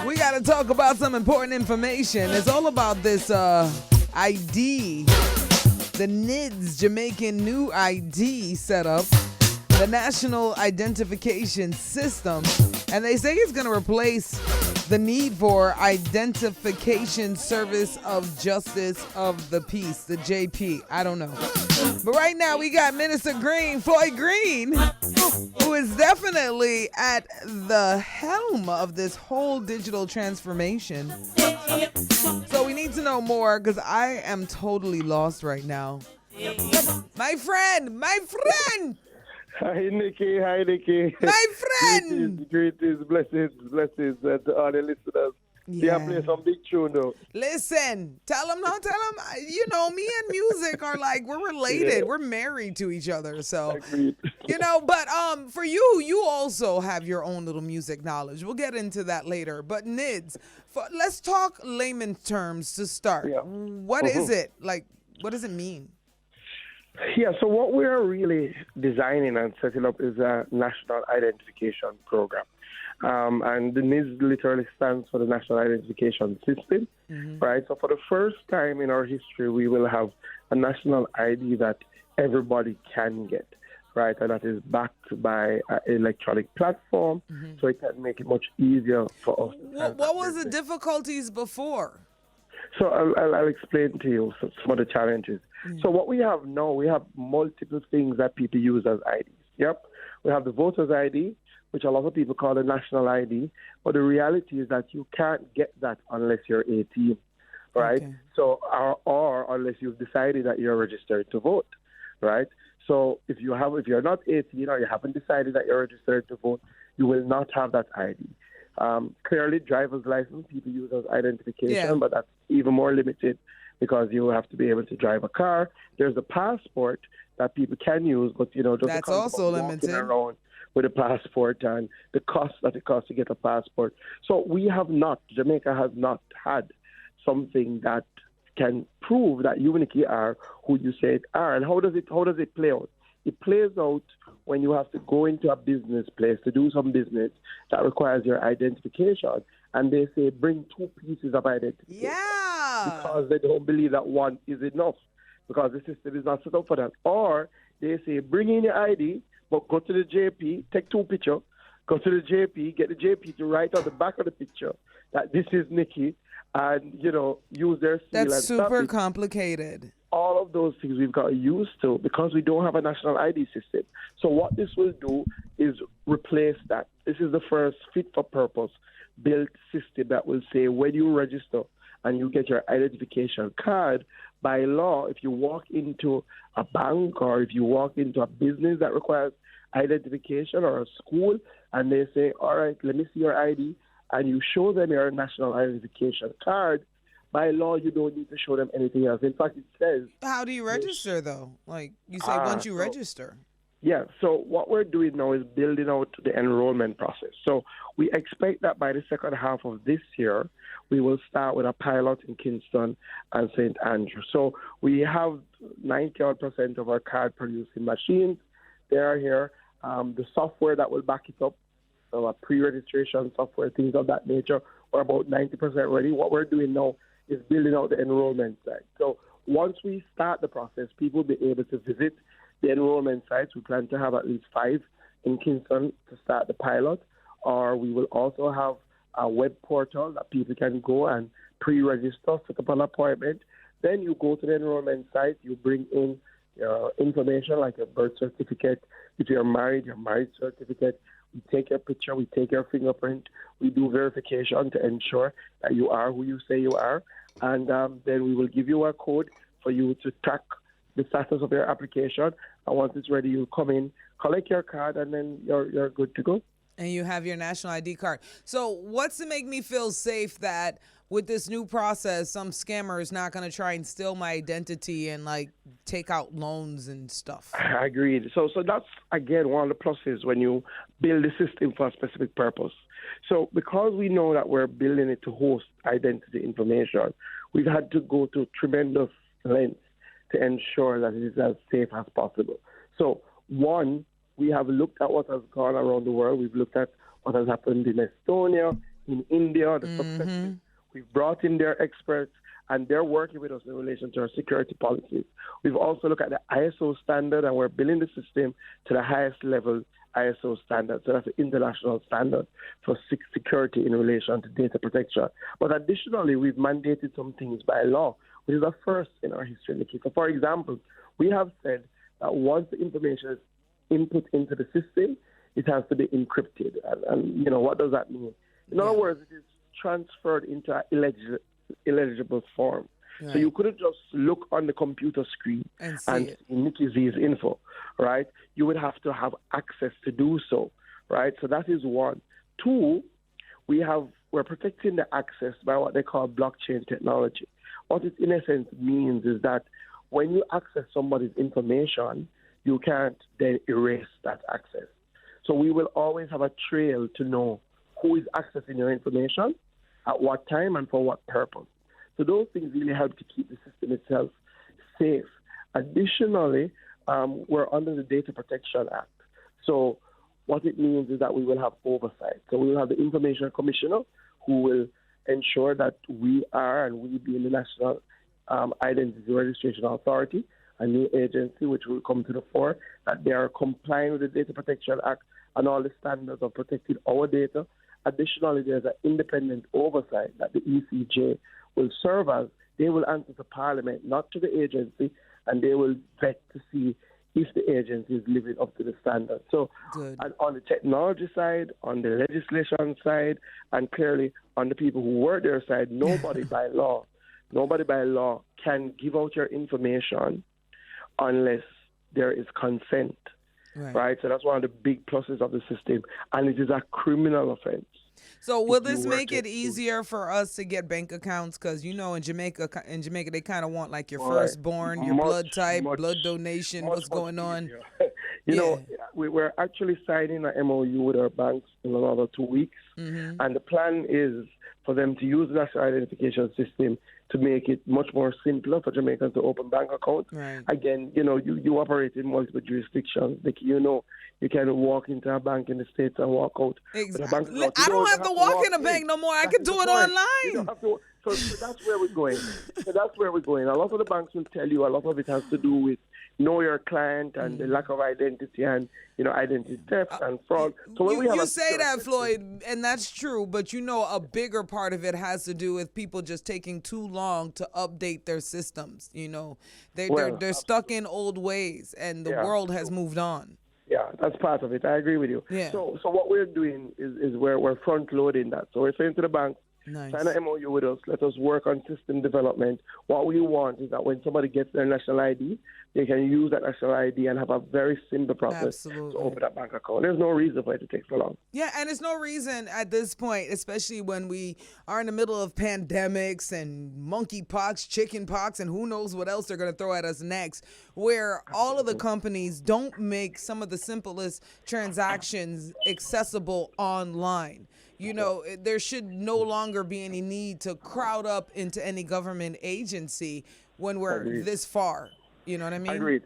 We got to talk about some important information. It's all about this ID, the NIDS Jamaican new ID setup, the National Identification System, and they say it's going to replace the need for Identification Service of Justice of the Peace, the JP. I don't know. But right now we got Minister Green, Floyd Green, who is definitely at the helm of this whole digital transformation. So we need to know more because I am totally lost right now. My friend! Hi, Nikki. My friend! Greetings, blessings, to all the listeners. Yeah, play some big tune, though. Listen, tell them, you know, me and music are like, we're related. Yeah. We're married to each other. So, Agreed. you know, but for you also have your own little music knowledge. We'll get into that later. But NIDS, let's talk layman terms to start. Yeah. What is it? Like, what does it mean? Yeah, so what we're really designing and setting up is a national identification program. And the NIDS literally stands for the National Identification System, right? So for the first time in our history, we will have a national ID that everybody can get, right? And that is backed by an electronic platform, so it can make it much easier for us. What was the difficulties before? So I'll explain to you some of the challenges. So what we have now, we have multiple things that people use as IDs. Yep. We have the voter's ID, which a lot of people call the national ID. But the reality is that you can't get that unless you're 18, right? Okay. So, or unless you've decided that you're registered to vote, right? So if you're not 18 or you haven't decided that you're registered to vote, you will not have that ID. Clearly, driver's license, people use as identification, but that's even more limited because you have to be able to drive a car. There's a passport that people can use, but, you know, that's also limited. Around with a passport and the cost that it costs to get a passport. So Jamaica has not had something that can prove that you, Nikki, are who you say it are. And how does it play out? It plays out when you have to go into a business place to do some business that requires your identification, and they say bring 2 pieces of identification. Yeah. Because they don't believe that one is enough, because the system is not set up for that. Or they say bring in your ID, but go to the JP, take 2 pictures, go to the JP, get the JP to write on the back of the picture that this is Nikki, and, you know, use their seal. That's super complicated. All of those things we've got used to because we don't have a national ID system. So what this will do is replace that. This is the first fit-for-purpose built system that will say when you register and you get your identification card, by law, if you walk into a bank or if you walk into a business that requires identification or a school and they say, all right, let me see your ID, and you show them your national identification card, by law, you don't need to show them anything else. In fact, it says... How do you register, though? Like, you say once you register. Yeah, so what we're doing now is building out the enrollment process. So we expect that by the second half of this year, we will start with a pilot in Kingston and St. Andrew. So we have 90% of our card-producing machines. They are here. The software that will back it up, so a pre-registration software, things of that nature, we're about 90% ready. What we're doing now is building out the enrollment site. So once we start the process, people will be able to visit the enrollment sites. We plan to have at least 5 in Kingston to start the pilot, or we will also have a web portal that people can go and pre-register, set up an appointment. Then you go to the enrollment site, you bring in your information like your birth certificate. If you're married, your marriage certificate. We take your picture, we take your fingerprint, we do verification to ensure that you are who you say you are, and then we will give you a code for you to track the status of your application. And once it's ready, you come in, collect your card, and then you're good to go. And you have your national ID card. So what's to make me feel safe that with this new process, some scammer is not going to try and steal my identity and like take out loans and stuff? I agreed. So that's, again, one of the pluses when you build a system for a specific purpose. So because we know that we're building it to host identity information, we've had to go to tremendous lengths to ensure that it is as safe as possible. So one, we have looked at what has gone around the world. We've looked at what has happened in Estonia, in India, the successes. We've brought in their experts, and they're working with us in relation to our security policies. We've also looked at the ISO standard, and we're building the system to the highest level ISO standard. So that's the international standard for security in relation to data protection. But additionally, we've mandated some things by law, which is a first in our history, Nikki. So, for example, we have said that once the information is input into the system, it has to be encrypted. And what does that mean? In other words, it is transferred into an illegible form. Right. So you couldn't just look on the computer screen and see Nikki's info, right? You would have to have access to do so, right? So that is one. Two, we're protecting the access by what they call blockchain technology. What it in essence means is that when you access somebody's information, you can't then erase that access. So we will always have a trail to know who is accessing your information, at what time, and for what purpose. So those things really help to keep the system itself safe. Additionally, we're under the Data Protection Act. So what it means is that we will have oversight. So we will have the Information Commissioner who will ensure that we are and we being the National Identity Registration Authority, a new agency which will come to the fore, that they are complying with the Data Protection Act and all the standards of protecting our data. Additionally, there's an independent oversight that the ECJ will serve as. They will answer to Parliament, not to the agency, and they will vet to see if the agency is living up to the standards. So and on the technology side, on the legislation side, and clearly on the people who work their side, nobody by law can give out your information unless there is consent. Right? So that's one of the big pluses of the system, and it is a criminal offense. So will this make it easier for us to get bank accounts? Because, in Jamaica, they kind of want like your firstborn, your blood type, blood donation, what's going on? We're actually signing an MOU with our banks in another 2 weeks. And the plan is for them to use the national identification system to make it much more simpler for Jamaicans to open bank accounts. Right. Again, you operate in multiple jurisdictions. You can walk into a bank in the States and walk out. Exactly. I don't have to walk in a bank no more. I can do it online. You don't have to, so that's where we're going. A lot of the banks will tell you a lot of it has to do with know your client and the lack of identity and identity theft and fraud. So when you say that, Floyd, and that's true, but a bigger part of it has to do with people just taking too long to update their systems. They're stuck in old ways, and the world has moved on. Yeah, that's part of it. I agree with you. Yeah. So what we're doing is we're front loading that. So we're saying to the bank, sign an MOU with us. Let us work on system development. What we want is that when somebody gets their national ID, they can use that national ID and have a very simple process to open that bank account. There's no reason for it to take so long. Yeah, and there's no reason at this point, especially when we are in the middle of pandemics and monkeypox, chickenpox, and who knows what else they're going to throw at us next, where all of the companies don't make some of the simplest transactions accessible online. There should no longer be any need to crowd up into any government agency when we're this far. You know what I mean?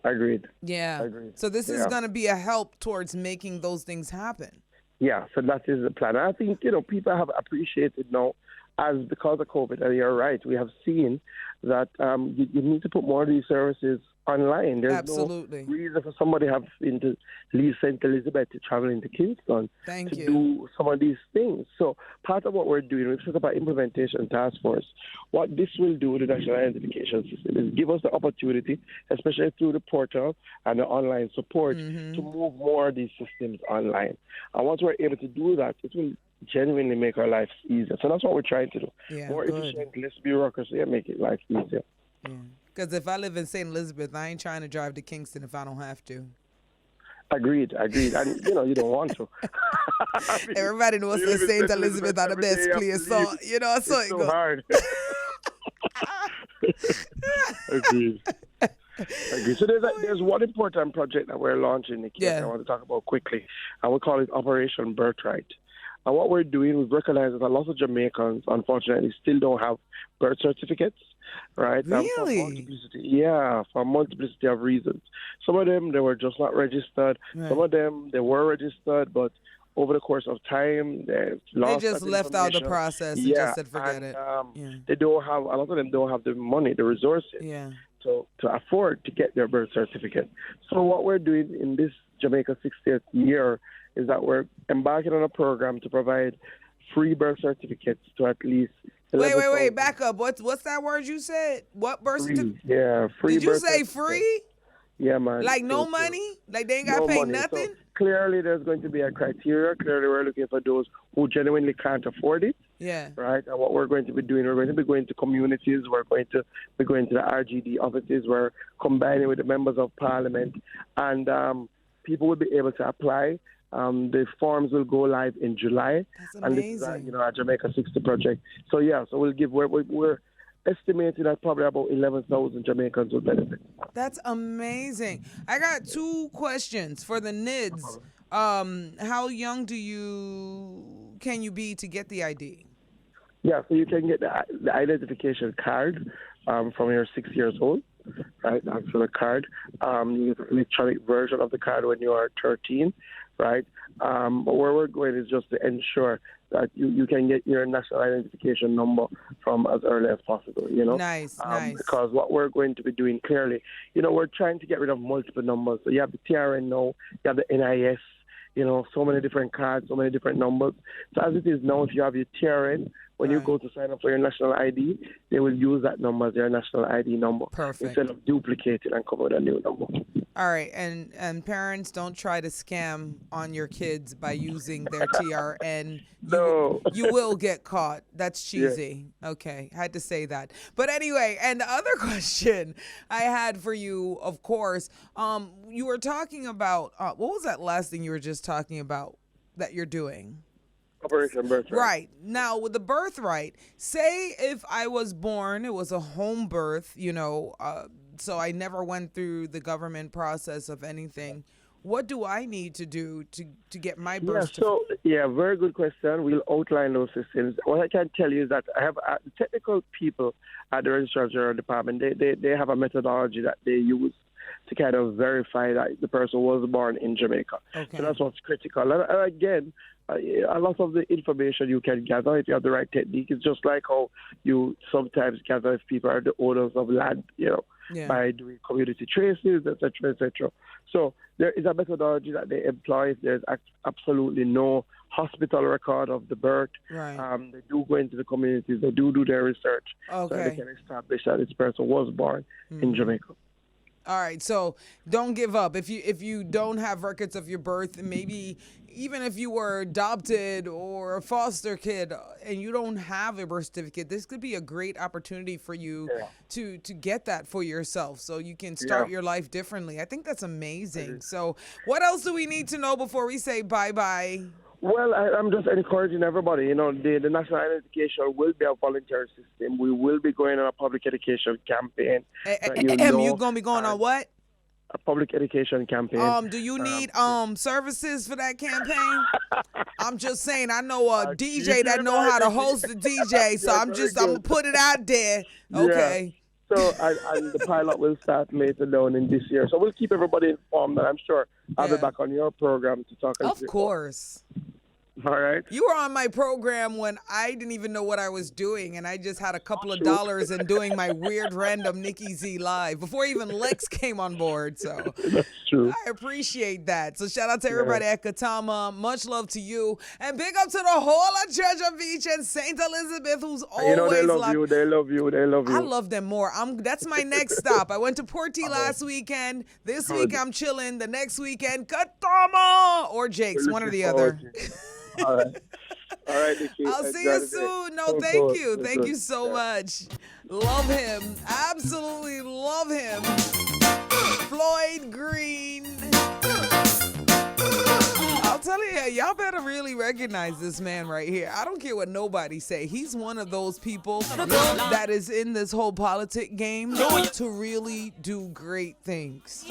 Agreed. Yeah. So this is going to be a help towards making those things happen. Yeah, so that is the plan. I think, people have appreciated now, as because of COVID, and you're right, we have seen that you need to put more of these services online. There's no reason for somebody having to leave St. Elizabeth to travel into Kingston to do some of these things. So part of what we're doing, we've set up an implementation task force. What this will do with the national identification system is give us the opportunity, especially through the portal and the online support, to move more of these systems online. And once we're able to do that, it will genuinely make our lives easier. So that's what we're trying to do. More efficient, less bureaucracy, and make it life easier. Because if I live in St. Elizabeth, I ain't trying to drive to Kingston if I don't have to. Agreed. And, you don't want to. Everybody knows that St. Elizabeth are the best place. So, it's so hard. Agreed. So there's one important project that we're launching, Nikki, I want to talk about quickly, and we call it Operation Birthright. And what we're doing, we've recognized that a lot of Jamaicans, unfortunately, still don't have birth certificates, right? Really? For a multiplicity of reasons. Some of them, they were just not registered. Right. Some of them, they were registered, but over the course of time, they lost just that left out the information. process and Yeah, just said forget and it. Yeah. they don't have, a lot of them don't have the money, the resources Yeah. to afford to get their birth certificate. So what we're doing in this Jamaica 60th year is that we're embarking on a program to provide free birth certificates to at least Wait, back up. What's that word you said? What birth certificate? Yeah, free. Did you birth say certificate. free? Yeah, man. Like no money? Like they ain't got No to pay money. nothing? So clearly, there's going to be a criteria. Clearly, we're looking for those who genuinely can't afford it. Yeah. Right. And what we're going to be doing, we're going to be going to communities. We're going to be going to the RGD offices. We're combining with the members of parliament, and people will be able to apply. The forms will go live in July. That's And this is our Jamaica 60 project. So yeah, so we'll give. We're estimating that probably about 11,000 Jamaicans will benefit. That's amazing. I got 2 questions for the NIDS. How young can you be to get the ID? Yeah, so you can get the identification card from your 6 years old, right? That's for the card. You get the electronic version of the card when you are 13, right? But where we're going is just to ensure that you can get your national identification number from as early as possible, Nice. Because what we're going to be doing clearly, we're trying to get rid of multiple numbers. So you have the TRN now, you have the NIS, so many different cards, so many different numbers. So as it is now, if you have your TRN, when you go to sign up for your national ID, they will use that number as your national ID number. Perfect. Instead of duplicating and come with a new number. All right, and parents, don't try to scam on your kids by using their TRN. You will get caught. That's cheesy. Yeah. Okay, had to say that. But anyway, and the other question I had for you, of course, you were talking about, what was that last thing you were just talking about that you're doing? Operation Birthright. Right. Now, with the Birthright, say if I was born, it was a home birth, so I never went through the government process of anything. What do I need to do to get my birth certificate? Very good question. We'll outline those systems. What I can tell you is that I have technical people at the Registrar General Department. They have a methodology that they use to kind of verify that the person was born in Jamaica. Okay. So that's what's critical. And again, a lot of the information you can gather if you have the right technique. It's just like how you sometimes gather if people are the owners of land, by doing community traces, et cetera, et cetera. So there is a methodology that they employ if there's absolutely no hospital record of the birth. Right. They do go into the communities. They do their research so that they can establish that this person was born in Jamaica. All right, so don't give up. If you don't have records of your birth, maybe even if you were adopted or a foster kid and you don't have a birth certificate, this could be a great opportunity for you to get that for yourself so you can start your life differently. I think that's amazing. So what else do we need to know before we say bye-bye? Well, I'm just encouraging everybody. The national identification will be a voluntary system. We will be going on a public education campaign. You going to be going on what? A public education campaign. Do you need services for that campaign? I'm just saying, I know a DJ that know how to host a DJ, so I'm going to put it out there. Okay. Yeah. So and the pilot will start later down in this year. So we'll keep everybody informed, and I'm sure I'll be back on your program to talk. Of course. All right. You were on my program when I didn't even know what I was doing, and I just had a couple of dollars and doing my weird random Nikki Z live before even Lex came on board. So that's true. I appreciate that. So shout out to everybody at Katama. Much love to you, and big up to the whole of Treasure Beach and St. Elizabeth, who's always they love you. They love you. They love you. I love them more. That's my next stop. I went to Port last weekend. This week I'm chilling. The next weekend, Katama or Jake's, one or the other. All right, Nikki. I'll see you soon. No, thank you. Thank you so much. Love him. Absolutely love him. Floyd Green. I'll tell you, y'all better really recognize this man right here. I don't care what nobody say. He's one of those people that is in this whole politic game to really do great things.